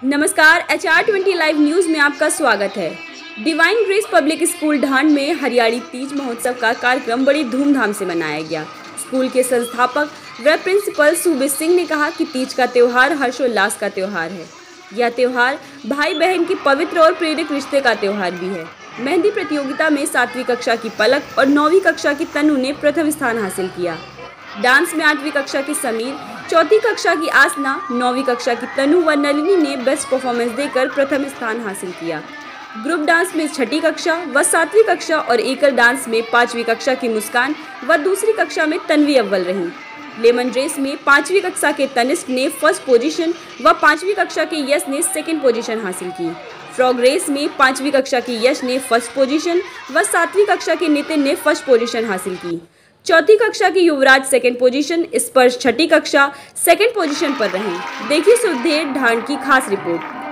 नमस्कार, HR20 live news में आपका स्वागत है। डिवाइन ग्रेस पब्लिक स्कूल ढांड में हरियाली तीज महोत्सव का कार्यक्रम बड़ी धूमधाम से मनाया गया। स्कूल के संस्थापक व प्रिंसिपल सूबे सिंह ने कहा कि तीज का त्यौहार हर्षोल्लास का त्यौहार है। यह त्यौहार भाई बहन की पवित्र और प्रेरक रिश्ते का त्यौहार भी है। मेहंदी प्रतियोगिता में 7वीं कक्षा की पलक और 9वीं कक्षा की तनु ने प्रथम स्थान हासिल किया। डांस में 8वीं कक्षा की समीर, 4वीं कक्षा की आसना, 9वीं कक्षा की तनु व नलिनी ने बेस्ट परफॉर्मेंस देकर प्रथम स्थान हासिल किया। ग्रुप डांस में 6ठी कक्षा व 7वीं कक्षा और एकल डांस में 5वीं कक्षा की मुस्कान व दूसरी कक्षा में तन्वी अव्वल रही। लेमन रेस में 5वीं कक्षा के तनिष्क ने फर्स्ट पोजीशन व 5वीं कक्षा के यश ने सेकंड पोजीशन हासिल की। फ्रॉग रेस में 5वीं कक्षा के यश ने फर्स्ट पोजीशन व 7वीं कक्षा के नितिन ने फर्स्ट पोजीशन हासिल की। 4वीं कक्षा के युवराज सेकंड पोजीशन, स्पर्श 6ठी कक्षा सेकंड पोजीशन पर रहे। देखिए सुधीर ढांड की खास रिपोर्ट।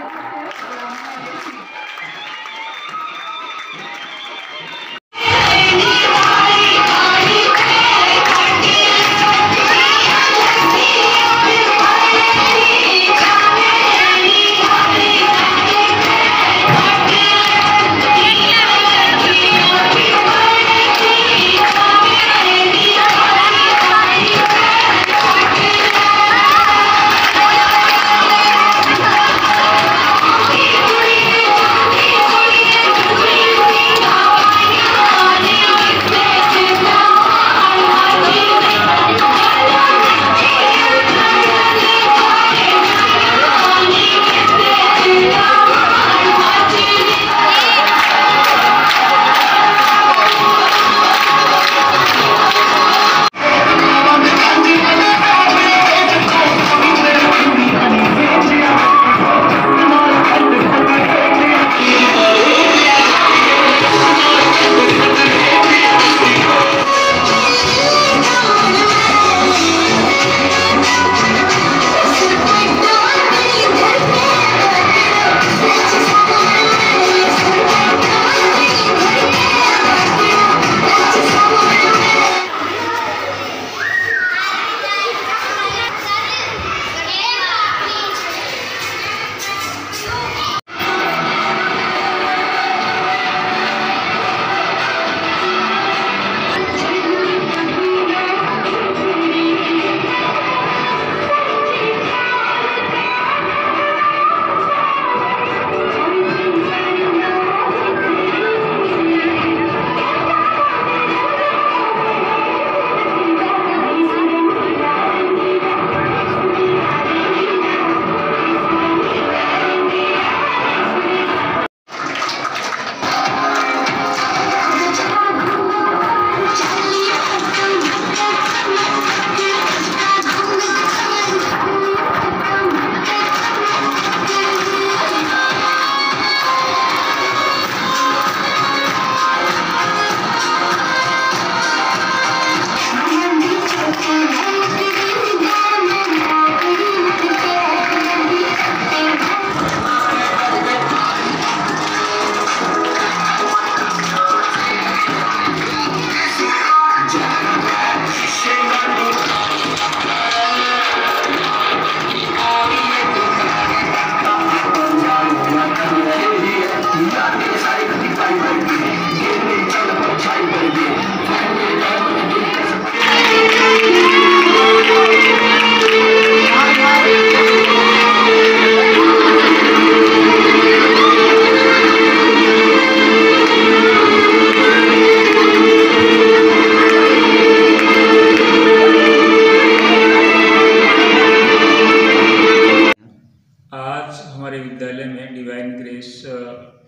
हमारे विद्यालय में डिवाइन ग्रेस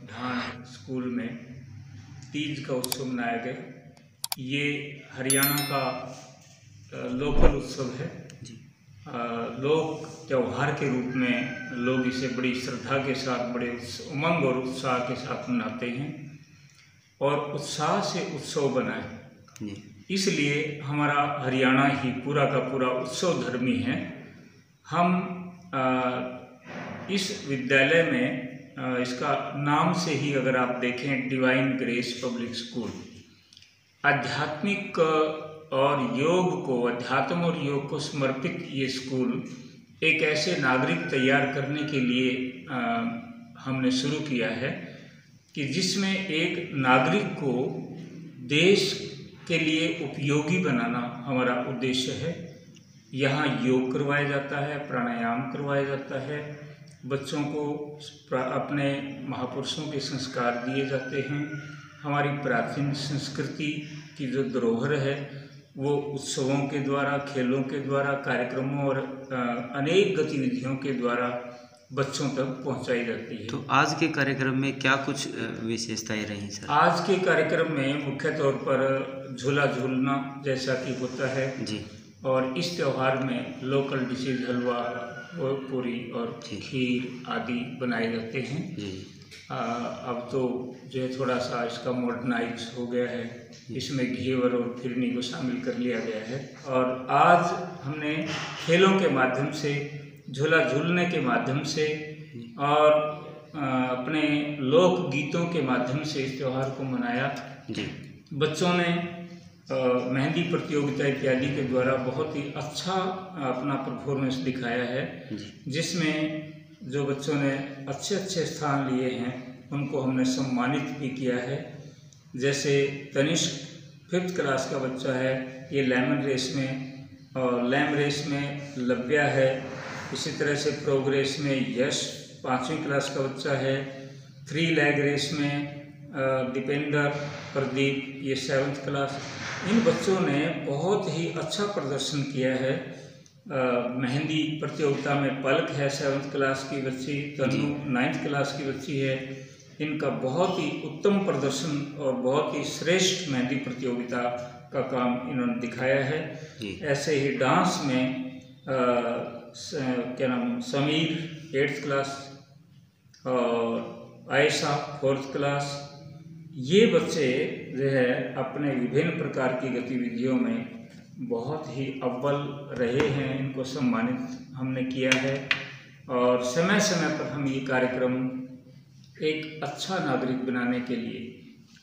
ढांड स्कूल में तीज का उत्सव मनाया गया। ये हरियाणा का लोकल उत्सव है जी। लोक त्यौहार के रूप में लोग इसे बड़ी श्रद्धा के साथ, बड़े उमंग और उत्साह के साथ मनाते हैं और उत्साह से उत्सव बना है। इसलिए हमारा हरियाणा ही पूरा का पूरा उत्सव धर्मी है। हम इस विद्यालय में इसका नाम से ही अगर आप देखें, डिवाइन ग्रेस पब्लिक स्कूल, आध्यात्मिक और योग को, अध्यात्म और योग को समर्पित ये स्कूल एक ऐसे नागरिक तैयार करने के लिए हमने शुरू किया है कि जिसमें एक नागरिक को देश के लिए उपयोगी बनाना हमारा उद्देश्य है। यहाँ योग करवाया जाता है, प्राणायाम करवाया जाता है, बच्चों को अपने महापुरुषों के संस्कार दिए जाते हैं। हमारी प्राचीन संस्कृति की जो धरोहर है वो उत्सवों के द्वारा, खेलों के द्वारा, कार्यक्रमों और अनेक गतिविधियों के द्वारा बच्चों तक पहुंचाई जाती है। तो आज के कार्यक्रम में क्या कुछ विशेषताएं रही सर? आज के कार्यक्रम में मुख्य तौर पर झूला झूलना जैसा कि होता है जी, और इस त्यौहार में लोकल डिशेज हलवा, पूरी और खीर आदि बनाए जाते हैं जी। अब तो जो है थोड़ा सा इसका मॉडर्नाइज हो गया है, इसमें घेवर और फिरनी को शामिल कर लिया गया है। और आज हमने खेलों के माध्यम से, झूला झूलने के माध्यम से और अपने लोक गीतों के माध्यम से इस त्यौहार को मनाया जी। बच्चों ने मेहंदी प्रतियोगिता इत्यादि के द्वारा बहुत ही अच्छा अपना परफॉर्मेंस दिखाया है, जिसमें जो बच्चों ने अच्छे अच्छे स्थान लिए हैं उनको हमने सम्मानित भी किया है। जैसे तनिष्क 5th क्लास का बच्चा है, ये लेमन रेस में, और लैम रेस में लव्या है। इसी तरह से प्रोग्रेस में यश 5वीं क्लास का बच्चा है। 3 लेग रेस में दीपेंद्र प्रदीप, ये 7th क्लास। इन बच्चों ने बहुत ही अच्छा प्रदर्शन किया है। मेहंदी प्रतियोगिता में पलक है 7th क्लास की बच्ची, तनु 9th क्लास की बच्ची है। इनका बहुत ही उत्तम प्रदर्शन और बहुत ही श्रेष्ठ मेहंदी प्रतियोगिता का काम इन्होंने दिखाया है। ऐसे ही डांस में क्या नाम, समीर 8th क्लास और आयशा 4th क्लास, ये बच्चे जो है अपने विभिन्न प्रकार की गतिविधियों में बहुत ही अव्वल रहे हैं। इनको सम्मानित हमने किया है और समय समय पर हम ये कार्यक्रम एक अच्छा नागरिक बनाने के लिए,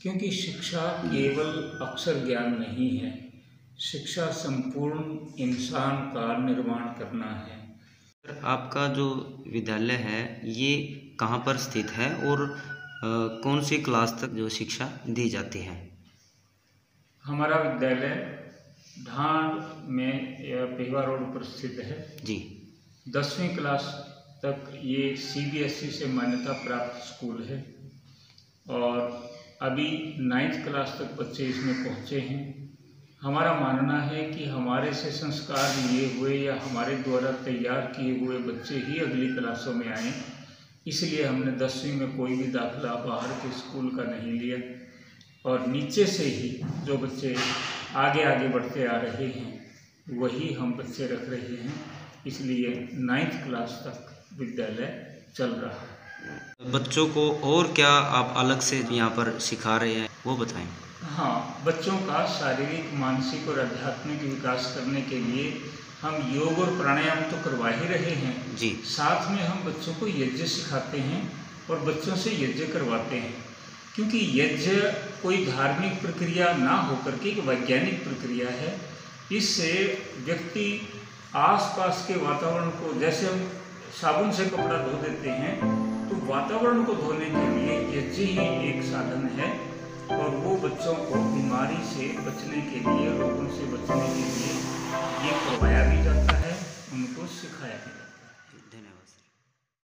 क्योंकि शिक्षा केवल अक्षर ज्ञान नहीं है, शिक्षा संपूर्ण इंसान का निर्माण करना है। आपका जो विद्यालय है ये कहाँ पर स्थित है और कौन सी क्लास तक जो शिक्षा दी जाती है? हमारा विद्यालय ढांड में पेहवा रोड पर स्थित है जी। 10वीं क्लास तक ये CBSE से मान्यता प्राप्त स्कूल है और अभी 9th क्लास तक बच्चे इसमें पहुँचे हैं। हमारा मानना है कि हमारे से संस्कार लिए हुए या हमारे द्वारा तैयार किए हुए बच्चे ही अगली क्लासों में आएँ, इसलिए हमने 10वीं में कोई भी दाखिला बाहर के स्कूल का नहीं लिया और नीचे से ही जो बच्चे आगे आगे बढ़ते आ रहे हैं वही हम बच्चे रख रहे हैं। इसलिए 9th क्लास तक विद्यालय चल रहा है। बच्चों को और क्या आप अलग से यहाँ पर सिखा रहे हैं वो बताएं। हाँ, बच्चों का शारीरिक, मानसिक और आध्यात्मिक विकास करने के लिए हम योग और प्राणायाम तो करवा ही रहे हैं जी, साथ में हम बच्चों को यज्ञ सिखाते हैं और बच्चों से यज्ञ करवाते हैं, क्योंकि यज्ञ कोई धार्मिक प्रक्रिया ना होकर के एक वैज्ञानिक प्रक्रिया है। इससे व्यक्ति आसपास के वातावरण को, जैसे हम साबुन से कपड़ा धो देते हैं, तो वातावरण को धोने के लिए यज्ञ ही एक साधन है और वो बच्चों को बीमारी से बचने के लिए, रोगों से बचने के लिए ये करवाया भी जाता है, उनको सिखाया भी जाता है।